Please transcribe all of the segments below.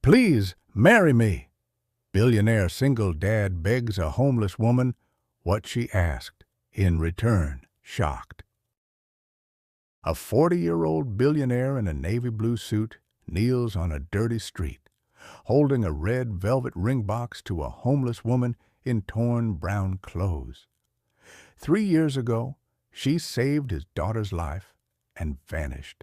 Please marry me. Billionaire single dad begs a homeless woman what she asked. In return, shocked. A 40-year-old billionaire in a navy blue suit kneels on a dirty street, holding a red velvet ring box to a homeless woman in torn brown clothes. 3 years ago, she saved his daughter's life and vanished.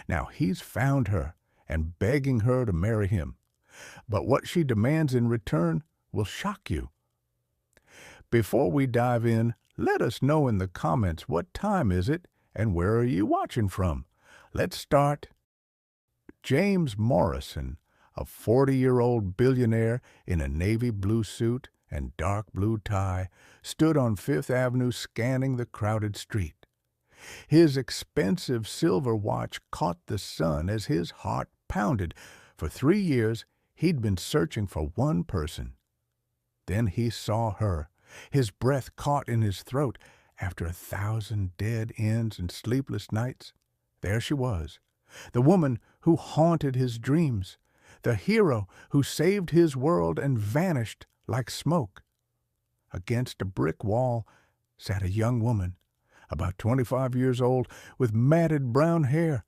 Now he's found her and begging her to marry him. But what she demands in return will shock you. Before we dive in, let us know in the comments what time is it and where are you watching from. Let's start. James Morrison, a 40-year-old billionaire in a navy blue suit and dark blue tie, stood on Fifth Avenue scanning the crowded street. His expensive silver watch caught the sun as his heart pounded. For 3 years, he'd been searching for one person. Then he saw her, his breath caught in his throat. After 1,000 dead ends and sleepless nights, there she was, the woman who haunted his dreams, the hero who saved his world and vanished like smoke. Against a brick wall sat a young woman, about 25 years old, with matted brown hair.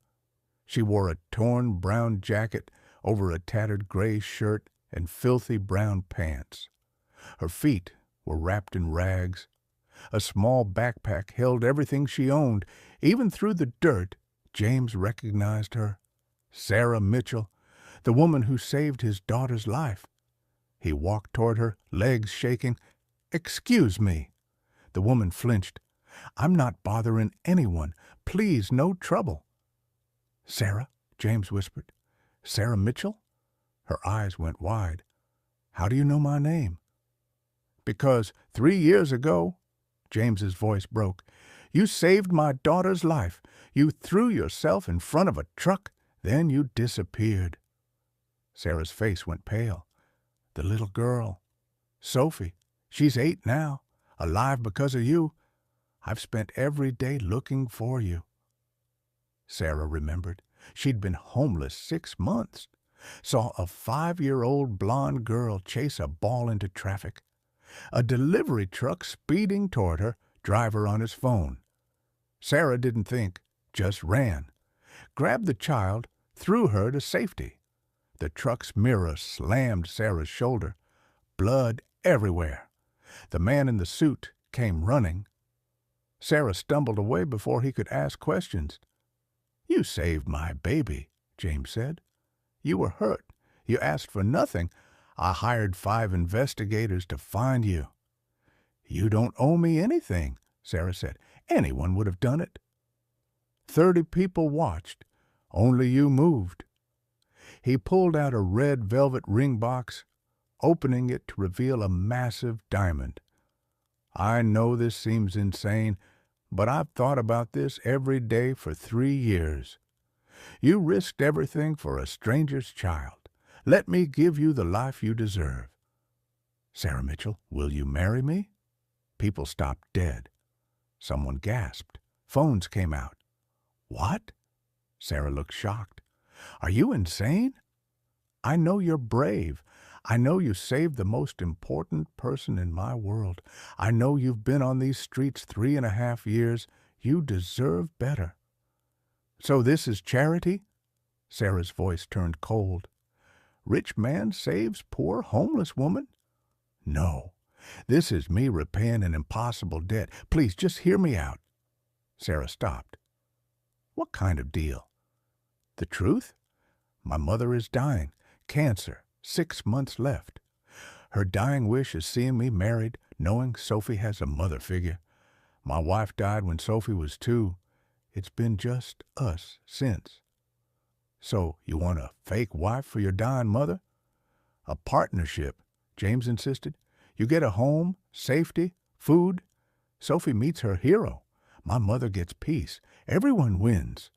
She wore a torn brown jacket over a tattered gray shirt and filthy brown pants. Her feet were wrapped in rags. A small backpack held everything she owned. Even through the dirt, James recognized her. Sarah Mitchell, the woman who saved his daughter's life. He walked toward her, legs shaking. "Excuse me." The woman flinched. "I'm not bothering anyone. Please, no trouble." "Sarah," James whispered. "Sarah Mitchell?" Her eyes went wide. "How do you know my name?" "Because 3 years ago," James's voice broke, "you saved my daughter's life. You threw yourself in front of a truck, then you disappeared." Sarah's face went pale. "The little girl, Sophie, she's 8 now, alive because of you. I've spent every day looking for you." Sarah remembered. She'd been homeless 6 months. Saw a 5-year-old blonde girl chase a ball into traffic. A delivery truck speeding toward her, driver on his phone. Sarah didn't think, just ran. Grabbed the child, threw her to safety. The truck's mirror slammed Sarah's shoulder. Blood everywhere. The man in the suit came running. Sarah stumbled away before he could ask questions. "You saved my baby," James said. "You were hurt. You asked for nothing. I hired 5 investigators to find you." "You don't owe me anything," Sarah said. "Anyone would have done it." 30 people watched. Only you moved. He pulled out a red velvet ring box, opening it to reveal a massive diamond. "I know this seems insane, but I've thought about this every day for 3 years. You risked everything for a stranger's child. Let me give you the life you deserve." "Sarah Mitchell, will you marry me?" People stopped dead. Someone gasped. Phones came out. "What?" Sarah looked shocked. "Are you insane? I know you're brave. I know you saved the most important person in my world. I know you've been on these streets 3.5 years. You deserve better." "So this is charity?" Sarah's voice turned cold. "Rich man saves poor homeless woman? No, this is me repaying an impossible debt. Please, just hear me out." Sarah stopped. "What kind of deal?" "The truth? My mother is dying. Cancer. 6 months left. Her dying wish is seeing me married, knowing Sophie has a mother figure. My wife died when Sophie was 2. It's been just us since." "So you want a fake wife for your dying mother?" "A partnership," James insisted. "You get a home, safety, food. Sophie meets her hero. My mother gets peace. Everyone wins."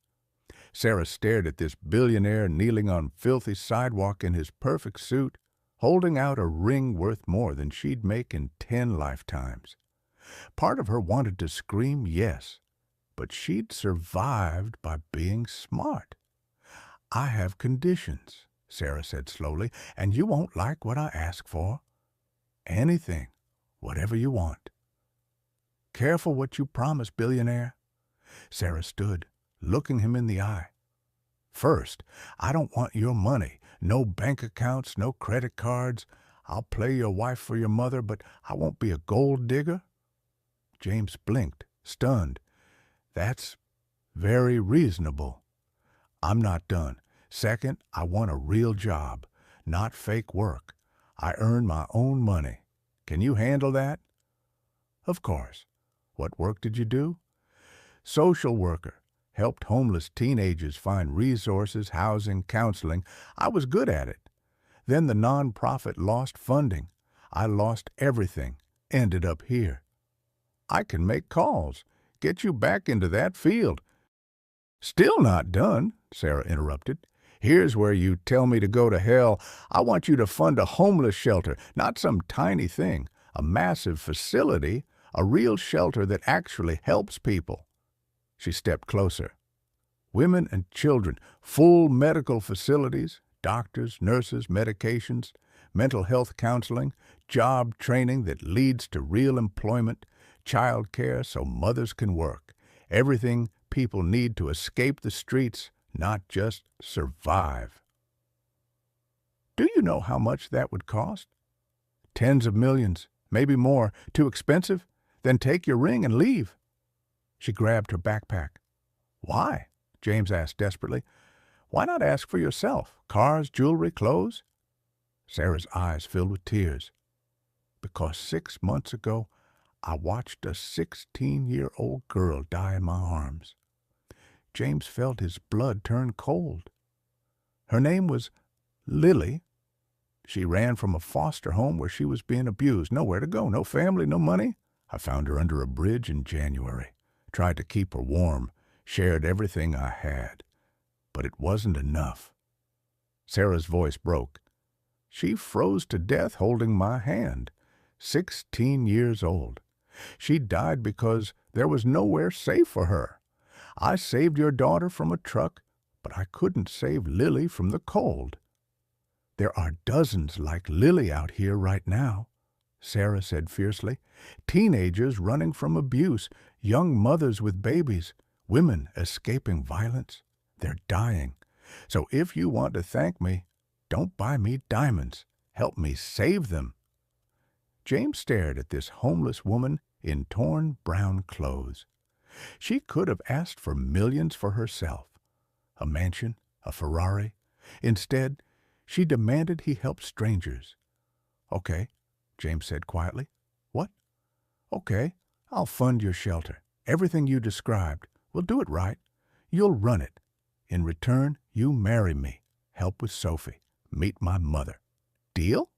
Sarah stared at this billionaire kneeling on filthy sidewalk in his perfect suit, holding out a ring worth more than she'd make in 10 lifetimes. Part of her wanted to scream yes, but she'd survived by being smart. "I have conditions," Sarah said slowly, and you won't like what I ask for. Anything, whatever you want. Careful what you promise, billionaire. Sarah stood, looking him in the eye. First, I don't want your money. No bank accounts, no credit cards. I'll play your wife for your mother, but I won't be a gold digger. James blinked, stunned. That's very reasonable. I'm not done. Second, I want a real job, not fake work. I earn my own money. Can you handle that? Of course. What work did you do? Social worker. Helped homeless teenagers find resources, housing, counseling. I was good at it. Then the nonprofit lost funding. I lost everything. Ended up here. I can make calls. Get you back into that field. Still not done, Sarah interrupted. Here's where you tell me to go to hell. I want you to fund a homeless shelter, not some tiny thing, a massive facility, a real shelter that actually helps people. She stepped closer. Women and children, full medical facilities, doctors, nurses, medications, mental health counseling, job training that leads to real employment, child care so mothers can work. Everything people need to escape the streets, not just survive. Do you know how much that would cost? Tens of millions, maybe more. Too expensive? Then take your ring and leave. She grabbed her backpack. Why? James asked desperately. Why not ask for yourself? Cars, jewelry, clothes? Sarah's eyes filled with tears. Because 6 months ago, I watched a 16-year-old girl die in my arms. James felt his blood turn cold. Her name was Lily. She ran from a foster home where she was being abused. Nowhere to go, no family, no money. I found her under a bridge in January. Tried to keep her warm, shared everything I had. But it wasn't enough. Sarah's voice broke. She froze to death holding my hand. 16 years old. She died because there was nowhere safe for her. I saved your daughter from a truck, but I couldn't save Lily from the cold. There are dozens like Lily out here right now, Sarah said fiercely. Teenagers running from abuse, young mothers with babies, women escaping violence. They're dying. So if you want to thank me, don't buy me diamonds. Help me save them. James stared at this homeless woman in torn brown clothes. She could have asked for millions for herself. A mansion, a Ferrari. Instead, she demanded he help strangers. Okay, James said quietly. What? Okay, I'll fund your shelter. Everything you described. We'll do it right. You'll run it. In return, you marry me. Help with Sophie. Meet my mother. Deal?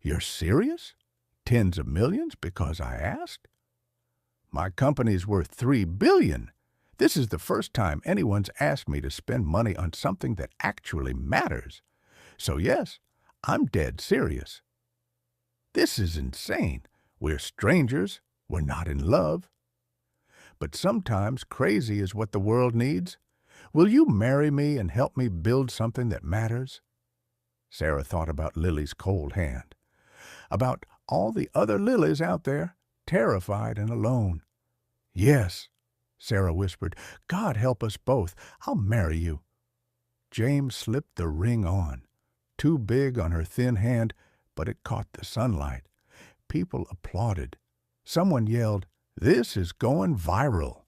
You're serious? Tens of millions because I asked? My company's worth $3 billion. This is the first time anyone's asked me to spend money on something that actually matters. So yes, I'm dead serious. This is insane. We're strangers. We're not in love. But sometimes crazy is what the world needs. Will you marry me and help me build something that matters? Sarah thought about Lily's cold hand. About all the other Lilies out there, terrified and alone. Yes, Sarah whispered. God help us both. I'll marry you. James slipped the ring on. Too big on her thin hand, but it caught the sunlight. People applauded. Someone yelled, "This is going viral.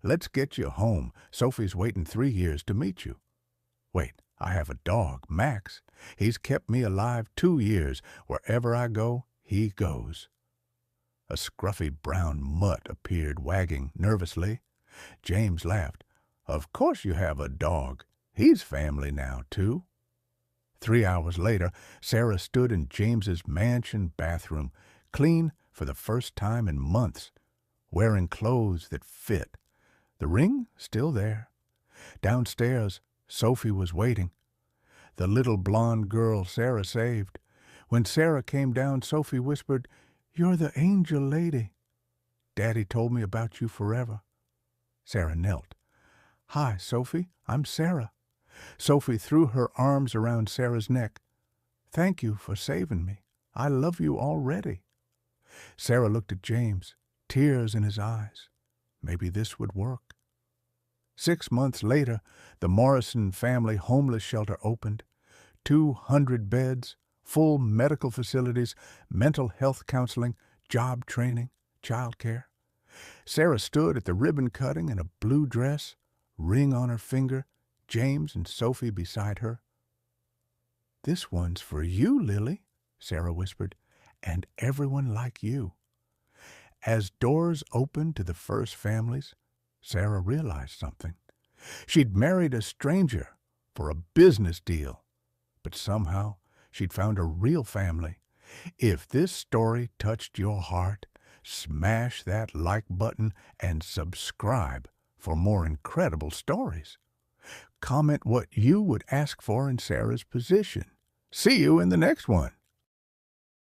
Let's get you home. Sophie's waiting 3 years to meet you." Wait, I have a dog, Max. He's kept me alive 2 years. Wherever I go, he goes. A scruffy brown mutt appeared, wagging nervously. James laughed. Of course you have a dog. He's family now, too. 3 hours later, Sarah stood in James's mansion bathroom, clean for the first time in months, wearing clothes that fit. The ring still there. Downstairs, Sophie was waiting. The little blonde girl Sarah saved. When Sarah came down, Sophie whispered, "You're the angel lady. Daddy told me about you forever." Sarah knelt. "Hi, Sophie. I'm Sarah. Sophie threw her arms around Sarah's neck. "Thank you for saving me. I love you already." Sarah looked at James, tears in his eyes. Maybe this would work. 6 months later, the Morrison family homeless shelter opened. 200 beds, full medical facilities, mental health counseling, job training, childcare. Sarah stood at the ribbon cutting in a blue dress, ring on her finger, James and Sophie beside her. "This one's for you, Lily," Sarah whispered, "and everyone like you." As doors opened to the first families, Sarah realized something. She'd married a stranger for a business deal, but somehow she'd found a real family. If this story touched your heart, smash that like button and subscribe for more incredible stories. Comment what you would ask for in Sarah's position. See you in the next one.